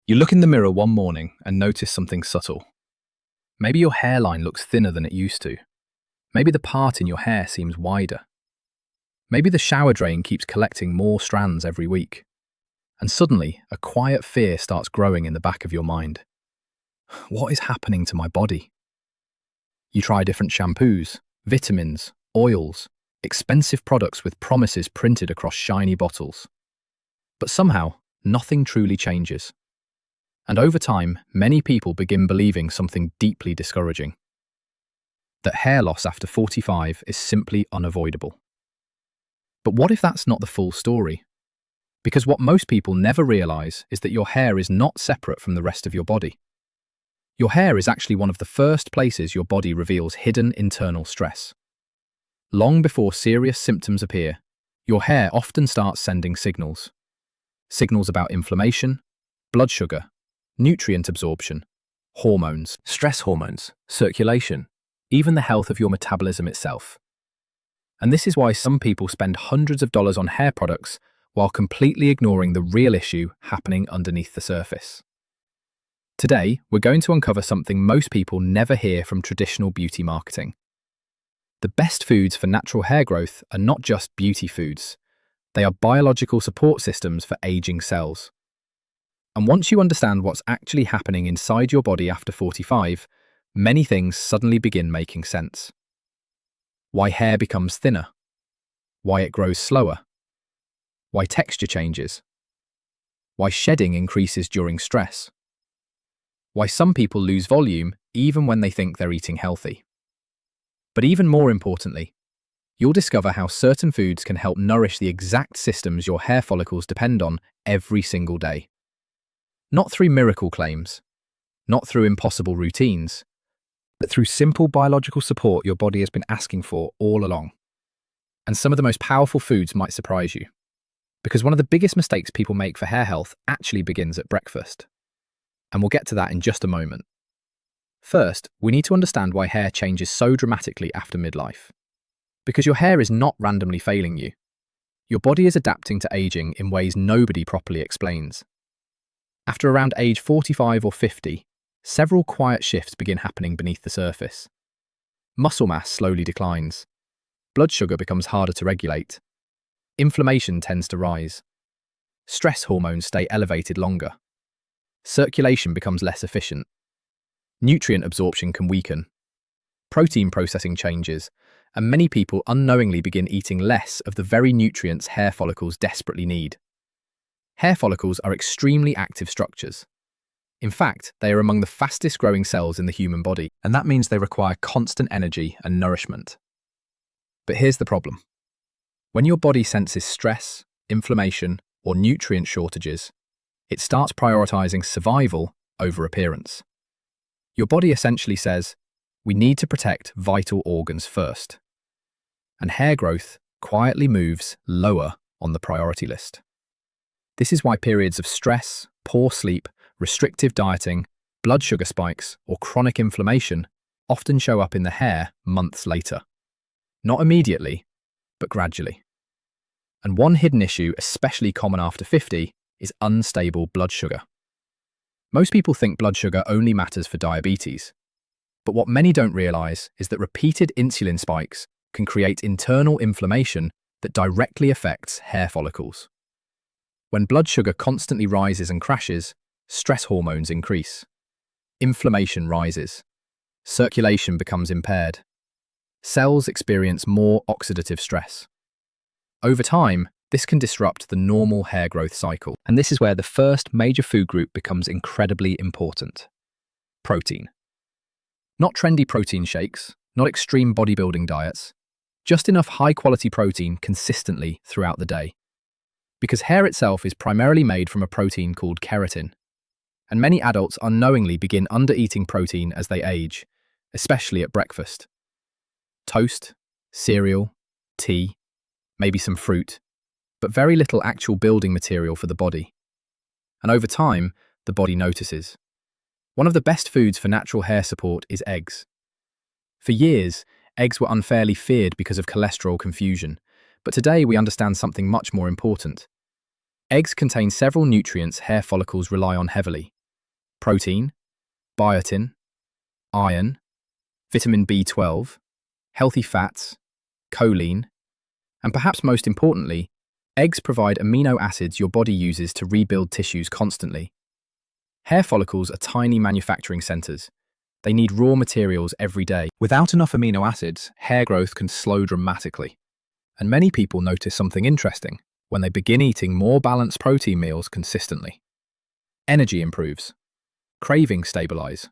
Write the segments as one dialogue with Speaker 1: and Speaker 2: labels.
Speaker 1: You look in the mirror one morning and notice something subtle. Maybe your hairline looks thinner than it used to. Maybe the part in your hair seems wider. Maybe the shower drain keeps collecting more strands every week. And suddenly, a quiet fear starts growing in the back of your mind. What is happening to my body? You try different shampoos, vitamins, oils, expensive products with promises printed across shiny bottles. But somehow, nothing truly changes. And over time, many people begin believing something deeply discouraging. That hair loss after 45 is simply unavoidable. But what if that's not the full story? Because what most people never realize is that your hair is not separate from the rest of your body. Your hair is actually one of the first places your body reveals hidden internal stress. Long before serious symptoms appear, your hair often starts sending signals. Signals about inflammation, blood sugar, nutrient absorption, hormones, stress hormones, circulation, even the health of your metabolism itself. And this is why some people spend hundreds of dollars on hair products while completely ignoring the real issue happening underneath the surface. Today, we're going to uncover something most people never hear from traditional beauty marketing. The best foods for natural hair growth are not just beauty foods. They are biological support systems for aging cells. And once you understand what's actually happening inside your body after 45, many things suddenly begin making sense. Why hair becomes thinner. Why it grows slower. Why texture changes. Why shedding increases during stress. Why some people lose volume even when they think they're eating healthy. But even more importantly, you'll discover how certain foods can help nourish the exact systems your hair follicles depend on every single day. Not through miracle claims, not through impossible routines, but through simple biological support your body has been asking for all along. And some of the most powerful foods might surprise you, because one of the biggest mistakes people make for hair health actually begins at breakfast. And we'll get to that in just a moment. First, we need to understand why hair changes so dramatically after midlife. Because your hair is not randomly failing you. Your body is adapting to aging in ways nobody properly explains. After around age 45 or 50, several quiet shifts begin happening beneath the surface. Muscle mass slowly declines. Blood sugar becomes harder to regulate. Inflammation tends to rise. Stress hormones stay elevated longer. Circulation becomes less efficient. Nutrient absorption can weaken. Protein processing changes, and many people unknowingly begin eating less of the very nutrients hair follicles desperately need. Hair follicles are extremely active structures. In fact, they are among the fastest growing cells in the human body, and that means they require constant energy and nourishment. But here's the problem. When your body senses stress, inflammation, or nutrient shortages, it starts prioritizing survival over appearance. Your body essentially says, we need to protect vital organs first. And hair growth quietly moves lower on the priority list. This is why periods of stress, poor sleep, restrictive dieting, blood sugar spikes, or chronic inflammation often show up in the hair months later. Not immediately, but gradually. And one hidden issue, especially common after 50, is unstable blood sugar. Most people think blood sugar only matters for diabetes. But what many don't realize is that repeated insulin spikes can create internal inflammation that directly affects hair follicles. When blood sugar constantly rises and crashes, stress hormones increase. Inflammation rises. Circulation becomes impaired. Cells experience more oxidative stress. Over time, this can disrupt the normal hair growth cycle. And this is where the first major food group becomes incredibly important. Protein. Not trendy protein shakes, not extreme bodybuilding diets, just enough high-quality protein consistently throughout the day. Because hair itself is primarily made from a protein called keratin, and many adults unknowingly begin under-eating protein as they age, especially at breakfast. Toast, cereal, tea, maybe some fruit, but very little actual building material for the body. And over time, the body notices. One of the best foods for natural hair support is eggs. For years, eggs were unfairly feared because of cholesterol confusion, but today we understand something much more important. Eggs contain several nutrients hair follicles rely on heavily, protein, biotin, iron, vitamin B12, healthy fats, choline, and perhaps most importantly, eggs provide amino acids your body uses to rebuild tissues constantly. Hair follicles are tiny manufacturing centers. They need raw materials every day. Without enough amino acids, hair growth can slow dramatically. And many people notice something interesting when they begin eating more balanced protein meals consistently. Energy improves, cravings stabilize,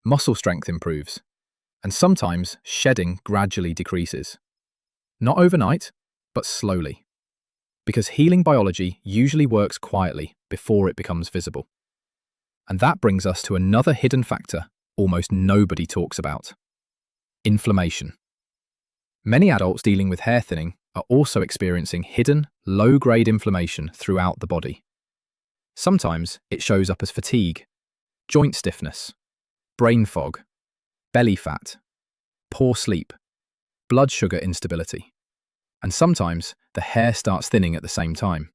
Speaker 1: muscle strength improves, and sometimes shedding gradually decreases. Not overnight, but slowly. Because healing biology usually works quietly before it becomes visible. And that brings us to another hidden factor almost nobody talks about: inflammation. Many adults dealing with hair thinning are also experiencing hidden, low-grade inflammation throughout the body. Sometimes it shows up as fatigue, joint stiffness, brain fog, belly fat, poor sleep, blood sugar instability, and sometimes the hair starts thinning at the same time.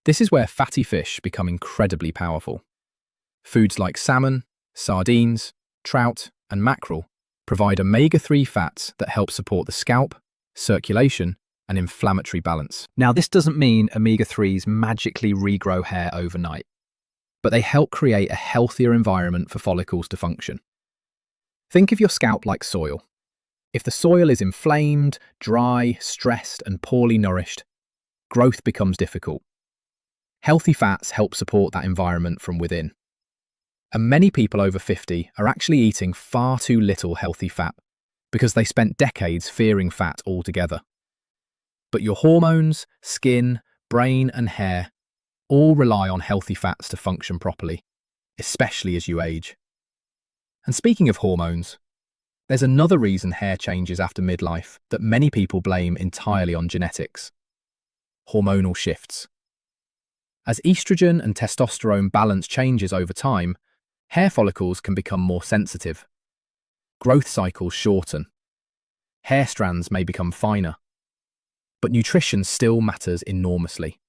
Speaker 1: This is where fatty fish become incredibly powerful. Foods like salmon, sardines, trout, and mackerel provide omega-3 fats that help support the scalp, circulation, and inflammatory balance. Now, this doesn't mean omega-3s magically regrow hair overnight, but they help create a healthier environment for follicles to function. Think of your scalp like soil. If the soil is inflamed, dry, stressed, and poorly nourished, growth becomes difficult. Healthy fats help support that environment from within. And many people over 50 are actually eating far too little healthy fat because they spent decades fearing fat altogether. But your hormones, skin, brain, and hair all rely on healthy fats to function properly, especially as you age. And speaking of hormones, there's another reason hair changes after midlife that many people blame entirely on genetics: hormonal shifts. As estrogen and testosterone balance changes over time, hair follicles can become more sensitive. Growth cycles shorten. Hair strands may become finer. But nutrition still matters enormously.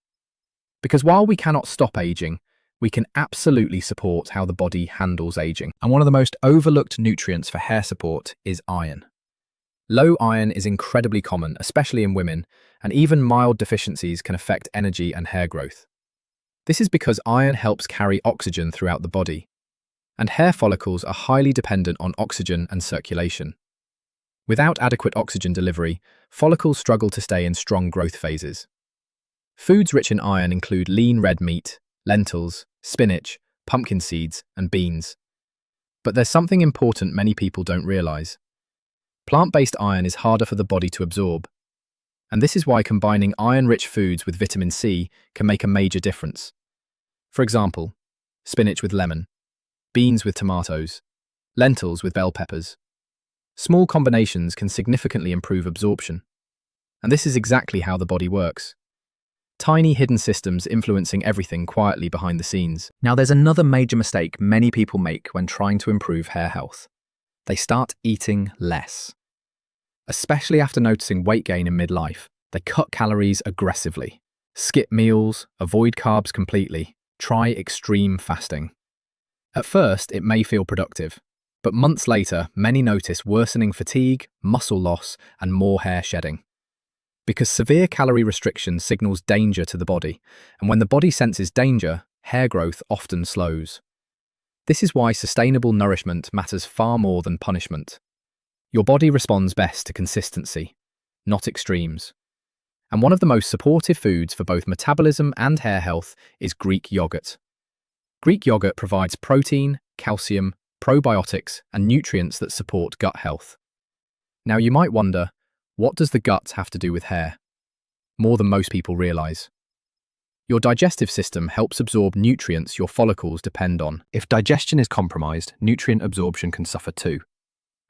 Speaker 1: Because while we cannot stop aging, we can absolutely support how the body handles aging. And one of the most overlooked nutrients for hair support is iron. Low iron is incredibly common, especially in women, and even mild deficiencies can affect energy and hair growth. This is because iron helps carry oxygen throughout the body, and hair follicles are highly dependent on oxygen and circulation. Without adequate oxygen delivery, follicles struggle to stay in strong growth phases. Foods rich in iron include lean red meat, lentils, spinach, pumpkin seeds, and beans. But there's something important many people don't realize. Plant-based iron is harder for the body to absorb, and this is why combining iron-rich foods with vitamin C can make a major difference. For example, spinach with lemon, beans with tomatoes, lentils with bell peppers. Small combinations can significantly improve absorption. And this is exactly how the body works. Tiny hidden systems influencing everything quietly behind the scenes. Now, there's another major mistake many people make when trying to improve hair health. They start eating less. Especially after noticing weight gain in midlife, they cut calories aggressively. Skip meals, avoid carbs completely, try extreme fasting. At first, it may feel productive, but months later, many notice worsening fatigue, muscle loss, and more hair shedding. Because severe calorie restriction signals danger to the body, and when the body senses danger, hair growth often slows. This is why sustainable nourishment matters far more than punishment. Your body responds best to consistency, not extremes. And one of the most supportive foods for both metabolism and hair health is Greek yogurt. Greek yogurt provides protein, calcium, probiotics, and nutrients that support gut health. Now, you might wonder, what does the gut have to do with hair? More than most people realize. Your digestive system helps absorb nutrients your follicles depend on. If digestion is compromised, nutrient absorption can suffer too.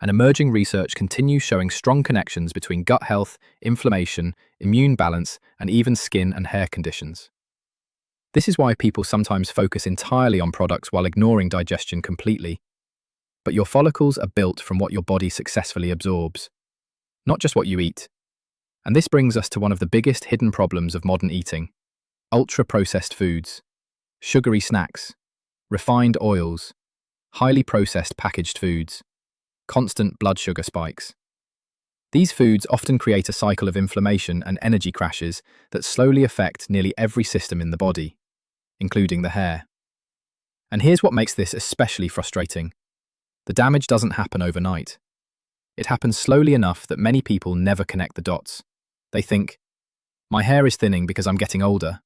Speaker 1: And emerging research continues showing strong connections between gut health, inflammation, immune balance, and even skin and hair conditions. This is why people sometimes focus entirely on products while ignoring digestion completely. But your follicles are built from what your body successfully absorbs, not just what you eat. And this brings us to one of the biggest hidden problems of modern eating: ultra-processed foods, sugary snacks, refined oils, highly processed packaged foods, constant blood sugar spikes. These foods often create a cycle of inflammation and energy crashes that slowly affect nearly every system in the body, including the hair. And here's what makes this especially frustrating. The damage doesn't happen overnight. It happens slowly enough that many people never connect the dots. They think, my hair is thinning because I'm getting older.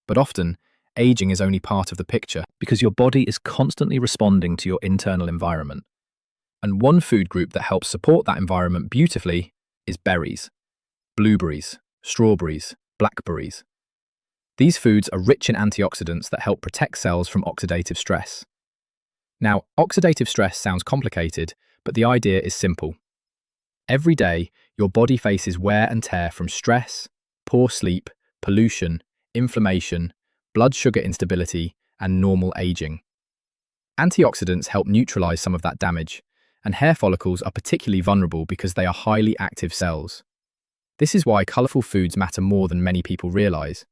Speaker 1: But often, aging is only part of the picture because your body is constantly responding to your internal environment. And one food group that helps support that environment beautifully is berries, blueberries, strawberries, blackberries. These foods are rich in antioxidants that help protect cells from oxidative stress. Now, oxidative stress sounds complicated, but the idea is simple. Every day, your body faces wear and tear from stress, poor sleep, pollution, inflammation, blood sugar instability, and normal aging. Antioxidants help neutralize some of that damage, and hair follicles are particularly vulnerable because they are highly active cells. This is why colorful foods matter more than many people realize.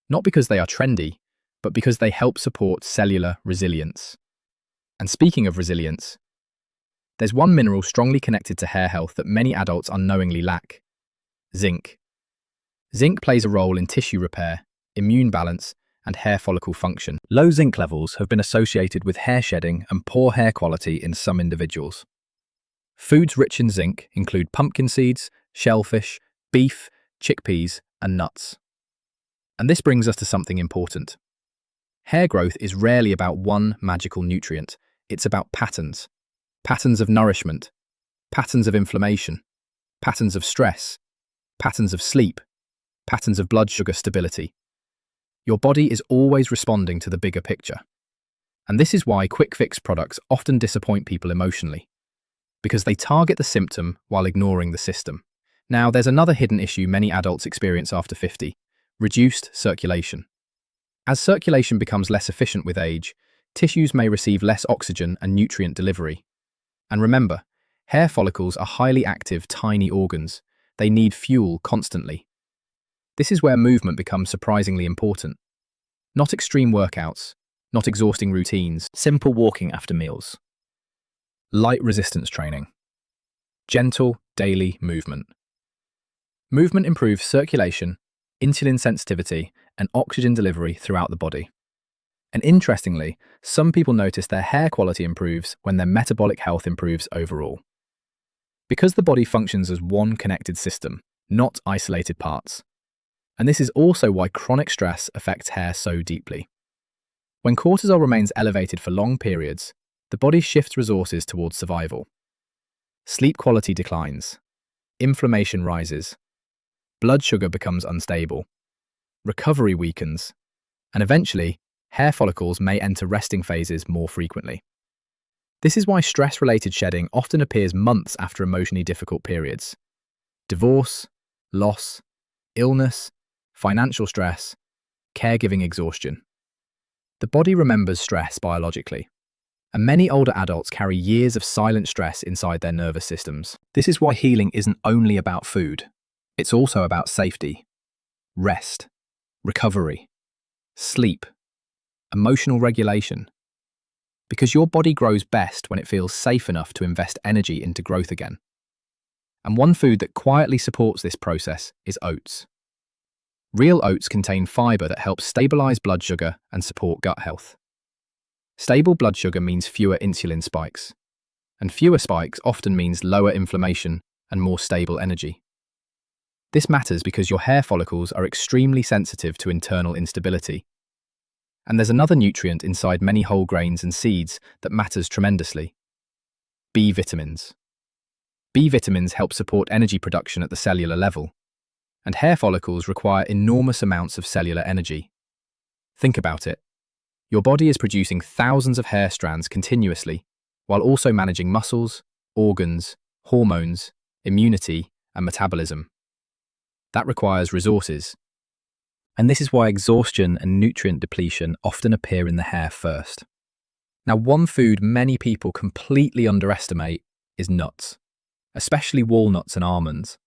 Speaker 1: Not because they are trendy, but because they help support cellular resilience. And speaking of resilience, there's one mineral strongly connected to hair health that many adults unknowingly lack: zinc. Zinc plays a role in tissue repair, immune balance, and hair follicle function. Low zinc levels have been associated with hair shedding and poor hair quality in some individuals. Foods rich in zinc include pumpkin seeds, shellfish, beef, chickpeas, and nuts. And this brings us to something important. Hair growth is rarely about one magical nutrient. It's about patterns. Patterns of nourishment, patterns of inflammation, patterns of stress, patterns of sleep, patterns of blood sugar stability. Your body is always responding to the bigger picture. And this is why quick fix products often disappoint people emotionally, because they target the symptom while ignoring the system. Now, there's another hidden issue many adults experience after 50: reduced circulation. As circulation becomes less efficient with age, tissues may receive less oxygen and nutrient delivery. And remember, hair follicles are highly active, tiny organs. They need fuel constantly. This is where movement becomes surprisingly important. Not extreme workouts, not exhausting routines, simple walking after meals. Light resistance training. Gentle, daily movement. Movement improves circulation, insulin sensitivity, and oxygen delivery throughout the body. And interestingly, some people notice their hair quality improves when their metabolic health improves overall. Because the body functions as one connected system, not isolated parts. And this is also why chronic stress affects hair so deeply. When cortisol remains elevated for long periods, the body shifts resources towards survival. Sleep quality declines, inflammation rises, blood sugar becomes unstable, recovery weakens, and eventually, hair follicles may enter resting phases more frequently. This is why stress-related shedding often appears months after emotionally difficult periods. Divorce, loss, illness, financial stress, caregiving exhaustion. The body remembers stress biologically, and many older adults carry years of silent stress inside their nervous systems. This is why healing isn't only about food. It's also about safety, rest, recovery, sleep, emotional regulation. Because your body grows best when it feels safe enough to invest energy into growth again. And one food that quietly supports this process is oats. Real oats contain fiber that helps stabilize blood sugar and support gut health. Stable blood sugar means fewer insulin spikes, and fewer spikes often means lower inflammation and more stable energy. This matters because your hair follicles are extremely sensitive to internal instability. And there's another nutrient inside many whole grains and seeds that matters tremendously: B vitamins. B vitamins help support energy production at the cellular level, and hair follicles require enormous amounts of cellular energy. Think about it. Your body is producing thousands of hair strands continuously, while also managing muscles, organs, hormones, immunity, and metabolism. That requires resources. And this is why exhaustion and nutrient depletion often appear in the hair first. Now, one food many people completely underestimate is nuts, especially walnuts and almonds.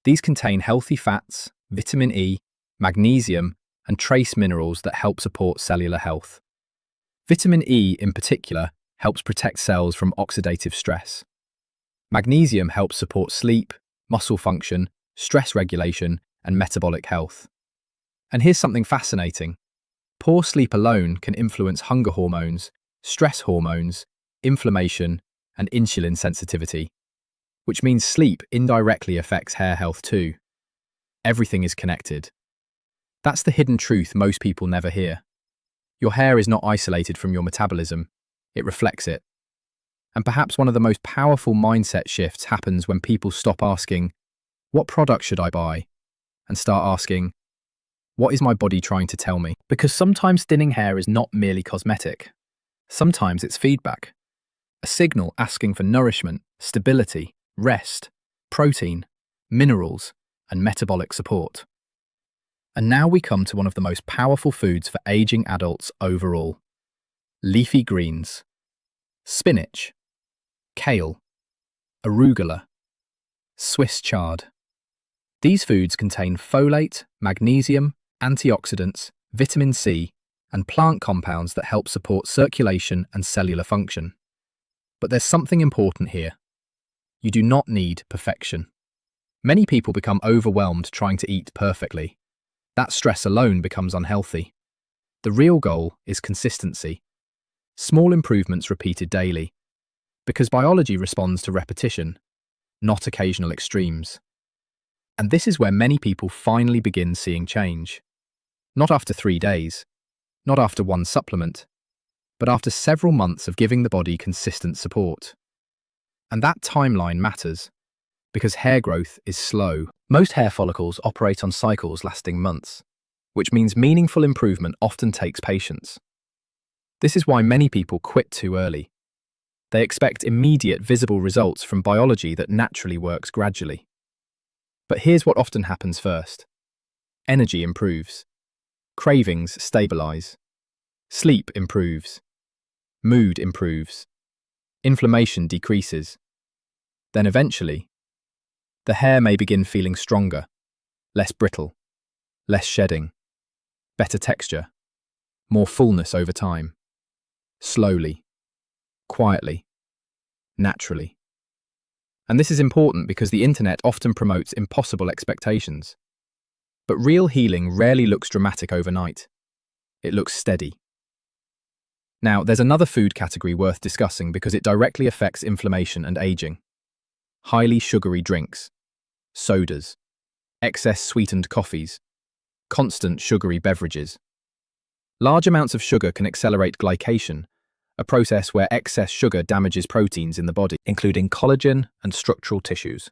Speaker 1: These contain healthy fats, vitamin E, magnesium, and trace minerals that help support cellular health. Vitamin E, in particular, helps protect cells from oxidative stress. Magnesium helps support sleep, muscle function, stress regulation, and metabolic health. And here's something fascinating. Poor sleep alone can influence hunger hormones, stress hormones, inflammation, and insulin sensitivity, which means sleep indirectly affects hair health too. Everything is connected. That's the hidden truth most people never hear. Your hair is not isolated from your metabolism, it reflects it. And perhaps one of the most powerful mindset shifts happens when people stop asking, "What product should I buy?" and start asking, "What is my body trying to tell me?" Because sometimes thinning hair is not merely cosmetic. Sometimes it's feedback. A signal asking for nourishment, stability, rest, protein, minerals, and metabolic support. And now we come to one of the most powerful foods for aging adults overall. Leafy greens. Spinach, kale, arugula, Swiss chard. These foods contain folate, magnesium, antioxidants, vitamin C, and plant compounds that help support circulation and cellular function. But there's something important here. You do not need perfection. Many people become overwhelmed trying to eat perfectly. That stress alone becomes unhealthy. The real goal is consistency. Small improvements repeated daily. Because biology responds to repetition, not occasional extremes. And this is where many people finally begin seeing change. Not after 3 days, not after one supplement, but after several months of giving the body consistent support. And that timeline matters, because hair growth is slow. Most hair follicles operate on cycles lasting months, which means meaningful improvement often takes patience. This is why many people quit too early. They expect immediate visible results from biology that naturally works gradually. But here's what often happens first. Energy improves. Cravings stabilize. Sleep improves. Mood improves. Inflammation decreases. Then eventually, the hair may begin feeling stronger, less brittle, less shedding, better texture, more fullness over time. Slowly, quietly, naturally. And this is important because the internet often promotes impossible expectations. But real healing rarely looks dramatic overnight. It looks steady. Now, there's another food category worth discussing because it directly affects inflammation and aging. Highly sugary drinks, sodas, excess sweetened coffees, constant sugary beverages. Large amounts of sugar can accelerate glycation, a process where excess sugar damages proteins in the body, including collagen and structural tissues.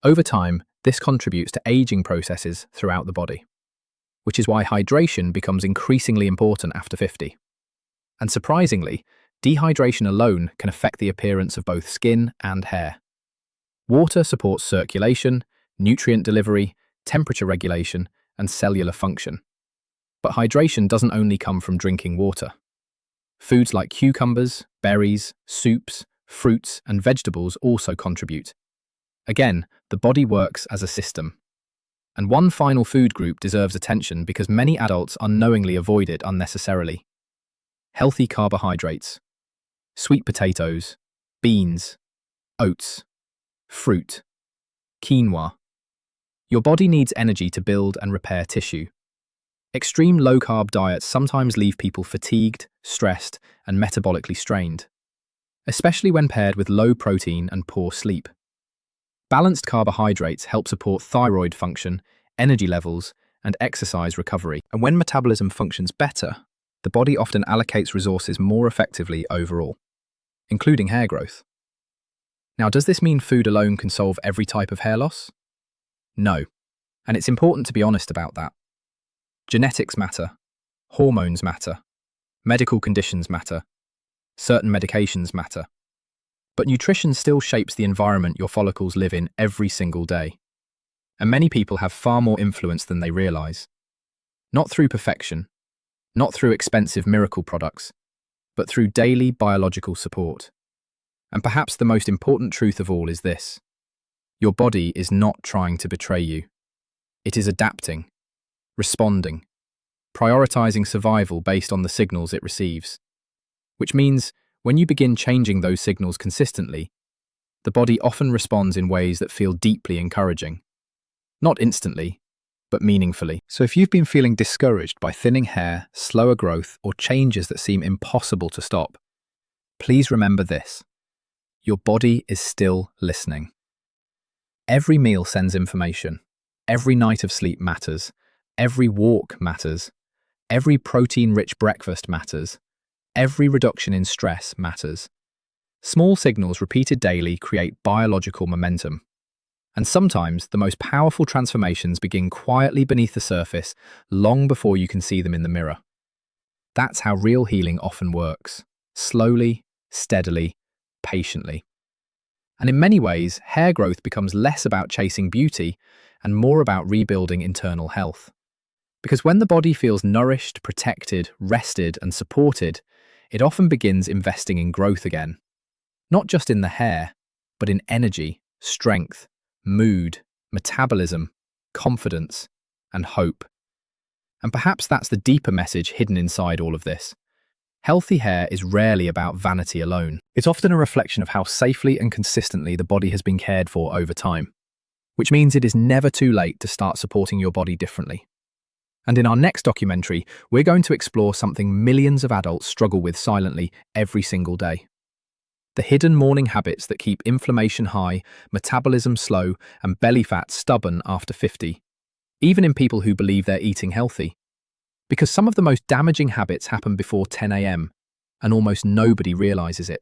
Speaker 1: Over time, this contributes to aging processes throughout the body, which is why hydration becomes increasingly important after 50. And surprisingly, dehydration alone can affect the appearance of both skin and hair. Water supports circulation, nutrient delivery, temperature regulation, and cellular function. But hydration doesn't only come from drinking water. Foods like cucumbers, berries, soups, fruits, and vegetables also contribute. Again, the body works as a system. And one final food group deserves attention because many adults unknowingly avoid it unnecessarily. Healthy carbohydrates. Sweet potatoes, beans, oats, fruit, quinoa. Your body needs energy to build and repair tissue. Extreme low-carb diets sometimes leave people fatigued, stressed, and metabolically strained, especially when paired with low protein and poor sleep. Balanced carbohydrates help support thyroid function, energy levels, and exercise recovery. And when metabolism functions better, the body often allocates resources more effectively overall, including hair growth. Now, does this mean food alone can solve every type of hair loss? No, and it's important to be honest about that. Genetics matter, hormones matter, medical conditions matter, certain medications matter. But nutrition still shapes the environment your follicles live in every single day. And many people have far more influence than they realize. Not through perfection, not through expensive miracle products, but through daily biological support. And perhaps the most important truth of all is this: your body is not trying to betray you. It is adapting, responding, prioritizing survival based on the signals it receives. Which means when you begin changing those signals consistently, the body often responds in ways that feel deeply encouraging. Not instantly, but meaningfully. So if you've been feeling discouraged by thinning hair, slower growth, or changes that seem impossible to stop, please remember this. Your body is still listening. Every meal sends information. Every night of sleep matters. Every walk matters. Every protein-rich breakfast matters. Every reduction in stress matters. Small signals repeated daily create biological momentum. And sometimes the most powerful transformations begin quietly beneath the surface long before you can see them in the mirror. That's how real healing often works. Slowly, steadily, patiently. And in many ways, hair growth becomes less about chasing beauty and more about rebuilding internal health. Because when the body feels nourished, protected, rested, and supported, it often begins investing in growth again. Not just in the hair, but in energy, strength, mood, metabolism, confidence, and hope. And perhaps that's the deeper message hidden inside all of this. Healthy hair is rarely about vanity alone. It's often a reflection of how safely and consistently the body has been cared for over time, which means it is never too late to start supporting your body differently. And in our next documentary, we're going to explore something millions of adults struggle with silently every single day. The hidden morning habits that keep inflammation high, metabolism slow, and belly fat stubborn after 50, even in people who believe they're eating healthy. Because some of the most damaging habits happen before 10 a.m., and almost nobody realizes it.